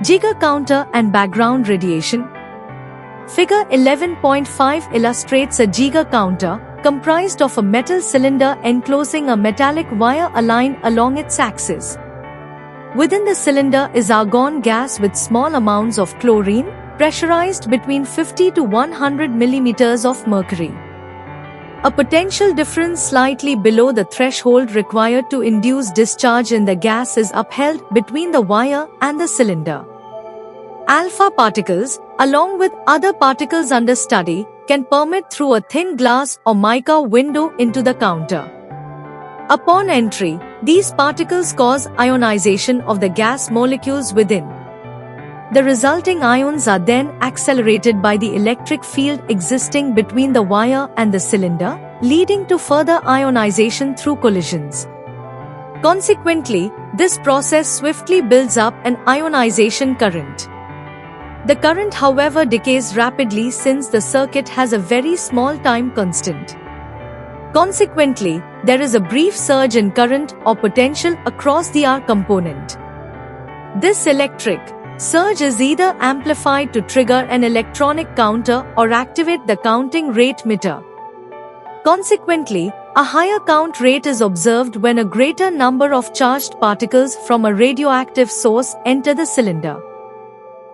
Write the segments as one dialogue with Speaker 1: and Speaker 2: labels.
Speaker 1: Geiger counter and background radiation. Figure 11.5 illustrates a Geiger counter, comprised of a metal cylinder enclosing a metallic wire aligned along its axis. Within the cylinder is argon gas with small amounts of chlorine, pressurized between 50 to 100 millimeters of mercury. A potential difference slightly below the threshold required to induce discharge in the gas is upheld between the wire and the cylinder. Alpha particles, along with other particles under study, can permit through a thin glass or mica window into the counter. Upon entry, these particles cause ionization of the gas molecules within. The resulting ions are then accelerated by the electric field existing between the wire and the cylinder, leading to further ionization through collisions. Consequently, this process swiftly builds up an ionization current. The current, however, decays rapidly since the circuit has a very small time constant. Consequently, there is a brief surge in current or potential across the R component. This electric surge is either amplified to trigger an electronic counter or activate the counting rate meter. Consequently, a higher count rate is observed when a greater number of charged particles from a radioactive source enter the cylinder.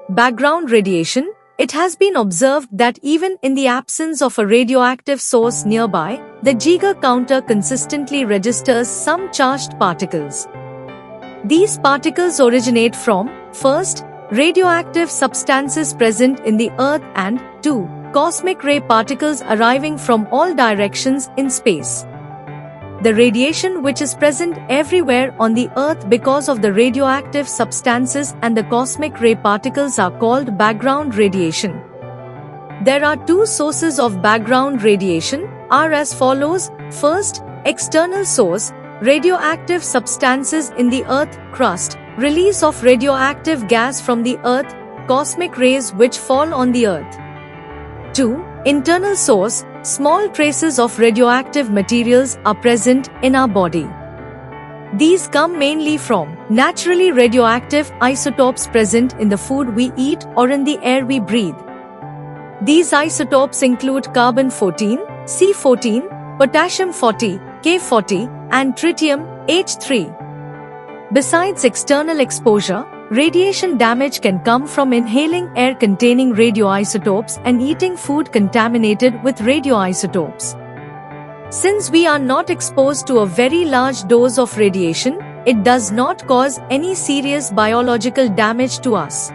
Speaker 1: Background radiation. It has been observed that even in the absence of a radioactive source nearby, the Geiger counter consistently registers some charged particles. These particles originate from, first, radioactive substances present in the Earth and, 2, cosmic ray particles arriving from all directions in space. The radiation which is present everywhere on the Earth because of the radioactive substances and the cosmic ray particles are called background radiation. There are two sources of background radiation, are as follows. First, external source, radioactive substances in the Earth crust, release of radioactive gas from the Earth, cosmic rays which fall on the Earth. 2. Internal source, small traces of radioactive materials are present in our body. These come mainly from naturally radioactive isotopes present in the food we eat or in the air we breathe. These isotopes include carbon-14, C14, potassium-40, K40, and tritium-H3. Besides external exposure, radiation damage can come from inhaling air containing radioisotopes and eating food contaminated with radioisotopes. Since we are not exposed to a very large dose of radiation, it does not cause any serious biological damage to us.